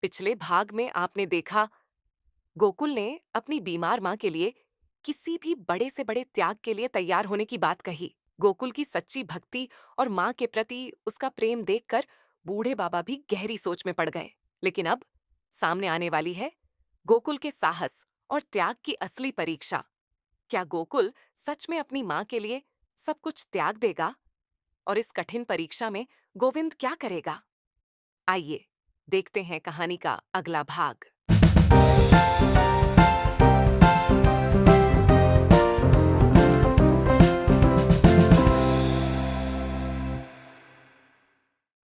पिछले भाग में आपने देखा गोकुल ने अपनी बीमार माँ के लिए किसी भी बड़े से बड़े त्याग के लिए तैयार होने की बात कही। गोकुल की सच्ची भक्ति और माँ के प्रति उसका प्रेम देखकर बूढ़े बाबा भी गहरी सोच में पड़ गए। लेकिन अब सामने आने वाली है गोकुल के साहस और त्याग की असली परीक्षा। क्या गोकुल सच में अपनी माँ के लिए सब कुछ त्याग देगा? और इस कठिन परीक्षा में गोविंद क्या करेगा? आइए देखते हैं कहानी का अगला भाग।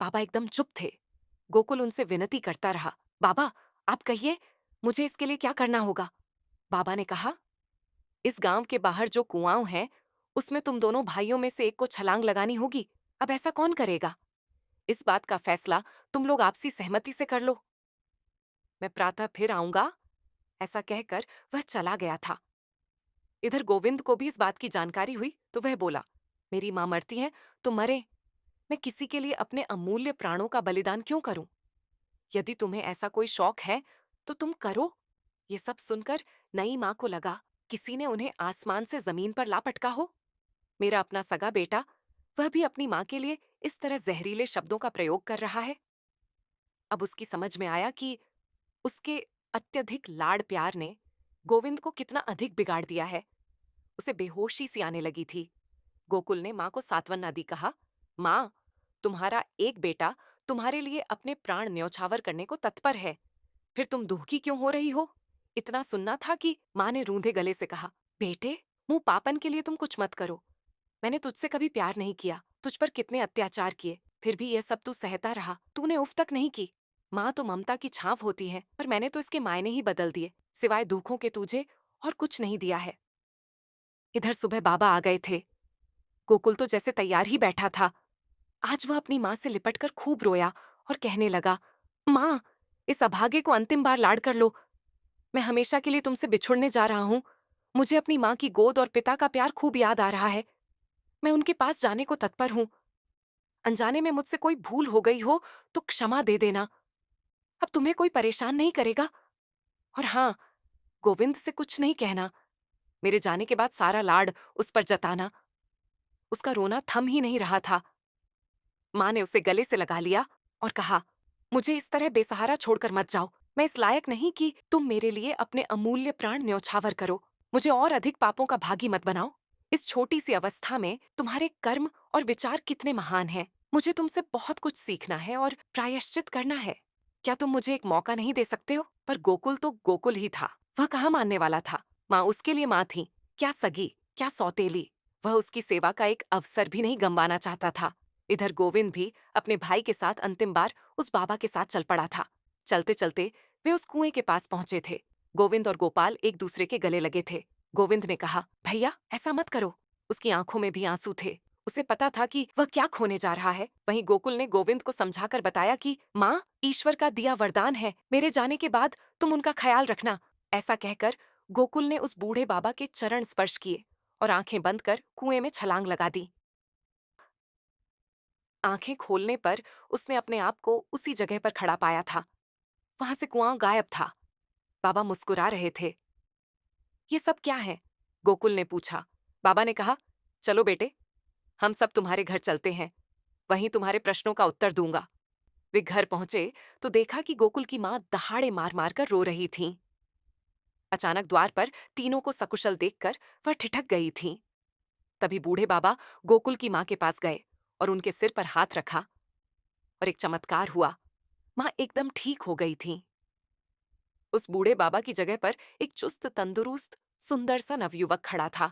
बाबा एकदम चुप थे। गोकुल उनसे विनती करता रहा, बाबा आप कहिए, मुझे इसके लिए क्या करना होगा? बाबा ने कहा, इस गांव के बाहर जो कुआं है उसमें तुम दोनों भाइयों में से एक को छलांग लगानी होगी। अब ऐसा कौन करेगा? इस बात का फैसला तुम लोग आपसी सहमति से कर लो। मैं प्रातः फिर आऊंगा। ऐसा कहकर वह चला गया था। इधर गोविंद को भी इस बात की जानकारी हुई तो वह बोला, मेरी माँ मरती है तो मरे, मैं किसी के लिए अपने अमूल्य प्राणों का बलिदान क्यों करूं? यदि तुम्हें ऐसा कोई शौक है तो तुम करो। ये सब सुनकर नई माँ को लगा किसी ने उन्हें आसमान से जमीन पर लापटका हो। मेरा अपना सगा बेटा, वह भी अपनी माँ के लिए इस तरह जहरीले शब्दों का प्रयोग कर रहा है। अब उसकी समझ में आया कि उसके अत्यधिक लाड़ प्यार ने गोविंद को कितना अधिक बिगाड़ दिया है। उसे बेहोशी सी आने लगी थी। गोकुल ने माँ को सांत्वना दी, कहा, माँ, तुम्हारा एक बेटा तुम्हारे लिए अपने प्राण न्यौछावर करने को तत्पर है, फिर तुम दुखी क्यों हो रही हो? इतना सुनना था कि माँ ने रूंधे गले से कहा, बेटे, मुंह पापन के लिए तुम कुछ मत करो। मैंने तुझसे कभी प्यार नहीं किया, तुझ पर कितने अत्याचार किए, फिर भी यह सब तू सहता रहा, तूने उफ तक नहीं की। माँ तो ममता की छांव होती है, पर मैंने तो इसके मायने ही बदल दिए, सिवाय दुखों के तुझे और कुछ नहीं दिया है। इधर सुबह बाबा आ गए थे। गोकुल तो जैसे तैयार ही बैठा था। आज वह अपनी माँ से लिपटकर खूब रोया और कहने लगा, माँ, इस अभागे को अंतिम बार लाड़ कर लो। मैं हमेशा के लिए तुमसे बिछुड़ने जा रहा हूँ। मुझे अपनी माँ की गोद और पिता का प्यार खूब याद आ रहा है। मैं उनके पास जाने को तत्पर हूँ। अनजाने में मुझसे कोई भूल हो गई हो तो क्षमा दे देना। अब तुम्हें कोई परेशान नहीं करेगा। और हाँ, गोविंद से कुछ नहीं कहना। मेरे जाने के बाद सारा लाड उस पर जताना। उसका रोना थम ही नहीं रहा था। माँ ने उसे गले से लगा लिया और कहा, मुझे इस तरह बेसहारा छोड़कर मत जाओ। मैं इस लायक नहीं कि तुम मेरे लिए अपने अमूल्य प्राण न्यौछावर करो। मुझे और अधिक पापों का भागी मत बनाओ। इस छोटी सी अवस्था में तुम्हारे कर्म और विचार कितने महान हैं। मुझे तुमसे बहुत कुछ सीखना है और प्रायश्चित करना है। क्या तुम मुझे एक मौका नहीं दे सकते हो? पर गोकुल तो गोकुल ही था। वह कहाँ मानने वाला था? माँ उसके लिए माँ थी, क्या सगी, क्या सौतेली। वह उसकी सेवा का एक अवसर भी नहीं गंवाना चाहता था। इधर गोविंद भी अपने भाई के साथ अंतिम बार उस बाबा के साथ चल पड़ा था। चलते चलते वे उस कुएं के पास पहुंचे थे। गोविंद और गोपाल एक दूसरे के गले लगे थे। गोविंद ने कहा, भैया ऐसा मत करो। उसकी आंखों में भी आंसू थे। उसे पता था कि वह क्या खोने जा रहा है। वहीं गोकुल ने गोविंद को समझाकर बताया कि माँ, ईश्वर का दिया वरदान है, मेरे जाने के बाद तुम उनका ख्याल रखना। ऐसा कहकर गोकुल ने उस बूढ़े बाबा के चरण स्पर्श किए और आंखें बंद कर कुएं में छलांग लगा दी। आंखें खोलने पर उसने अपने आप को उसी जगह पर खड़ा पाया था। वहां से कुआं गायब था। बाबा मुस्कुरा रहे थे। ये सब क्या है? गोकुल ने पूछा। बाबा ने कहा, चलो बेटे, हम सब तुम्हारे घर चलते हैं, वहीं तुम्हारे प्रश्नों का उत्तर दूंगा। वे घर पहुंचे तो देखा कि गोकुल की मां दहाड़े मार मार कर रो रही थीं। अचानक द्वार पर तीनों को सकुशल देखकर वह ठिठक गई थीं। तभी बूढ़े बाबा गोकुल की मां के पास गए और उनके सिर पर हाथ रखा और एक चमत्कार हुआ। मां एकदम ठीक हो गई थीं। उस बूढ़े बाबा की जगह पर एक चुस्त तंदुरुस्त सुंदर सा नवयुवक खड़ा था।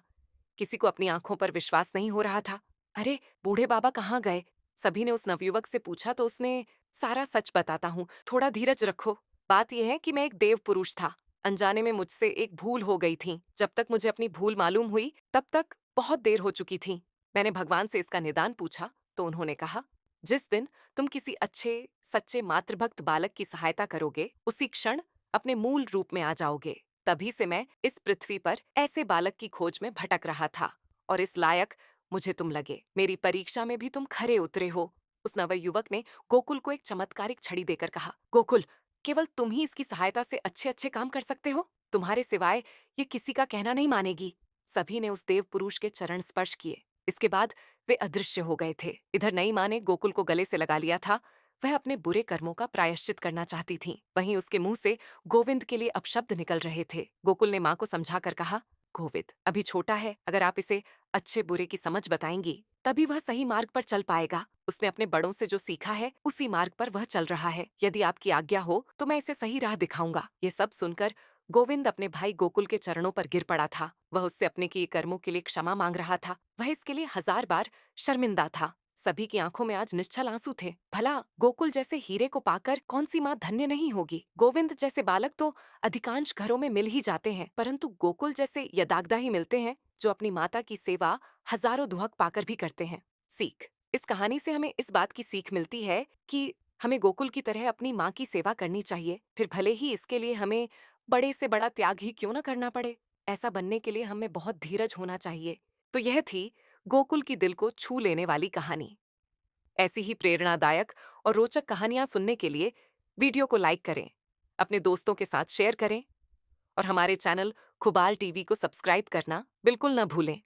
किसी को अपनी आंखों पर विश्वास नहीं हो रहा था। अरे, बूढ़े बाबा कहाँ गए? सभी ने उस नवयुवक से पूछा तो उसने, सारा सच बताता हूँ, थोड़ा धीरज रखो। बात यह है कि मैं एक देव पुरुष था। अनजाने में मुझसे एक भूल हो गई थी। जब तक मुझे अपनी भूल मालूम हुई तब तक बहुत देर हो चुकी थी। मैंने भगवान से इसका निदान पूछा तो उन्होंने कहा, जिस दिन तुम किसी अच्छे सच्चे मातृभक्त बालक की सहायता करोगे उसी क्षण अपने मूल रूप में आ जाओगे। तभी से मैं इस पृथ्वी पर ऐसे बालक की खोज में भटक रहा था और इस लायक मुझे तुम लगे। मेरी परीक्षा में भी तुम खरे उतरे हो। उस नवयुवक ने गोकुल को एक चमत्कारिक छड़ी देकर कहा, गोकुल, केवल तुम ही इसकी सहायता से अच्छे-अच्छे काम कर सकते हो। तुम्हारे सिवाय ये किसी का कहना नहीं मानेगी। सभी ने उस देव पुरुष के चरण स्पर्श किए। इसके बाद वे अदृश्य हो गए थे। इधर नई माँ ने गोकुल को गले से लगा लिया था। वह अपने बुरे कर्मों का प्रायश्चित करना चाहती थी। वहीं उसके मुंह से गोविंद के लिए अपशब्द निकल रहे थे। गोकुल ने माँ को समझाकर कहा, गोविंद अभी छोटा है, अगर आप इसे अच्छे बुरे की समझ बताएंगी तभी वह सही मार्ग पर चल पाएगा। उसने अपने बड़ों से जो सीखा है उसी मार्ग पर वह चल रहा है। यदि आपकी आज्ञा हो तो मैं इसे सही राह दिखाऊंगा। ये सब सुनकर गोविंद अपने भाई गोकुल के चरणों पर गिर पड़ा था। वह उससे अपने किए कर्मों के लिए क्षमा मांग रहा था। वह इसके लिए 1000 बार शर्मिंदा था। सभी की आंखों में आज निश्चल आंसू थे। भला गोकुल जैसे हीरे को पाकर कौन सी माँ धन्य नहीं होगी। गोविंद जैसे बालक तो अधिकांश घरों में मिल ही जाते हैं, परंतु गोकुल जैसे यदागदा ही मिलते हैं जो अपनी माता की सेवा हजारों दुहक पाकर भी करते हैं। सीख, इस कहानी से हमें इस बात की सीख मिलती है कि हमें गोकुल की तरह अपनी माँ की सेवा करनी चाहिए, फिर भले ही इसके लिए हमें बड़े से बड़ा त्याग ही क्यों न करना पड़े। ऐसा बनने के लिए हमें बहुत धीरज होना चाहिए। तो यह थी गोकुल की दिल को छू लेने वाली कहानी। ऐसी ही प्रेरणादायक और रोचक कहानियां सुनने के लिए वीडियो को लाइक करें, अपने दोस्तों के साथ शेयर करें और हमारे चैनल खुबाल टीवी को सब्सक्राइब करना बिल्कुल न भूलें।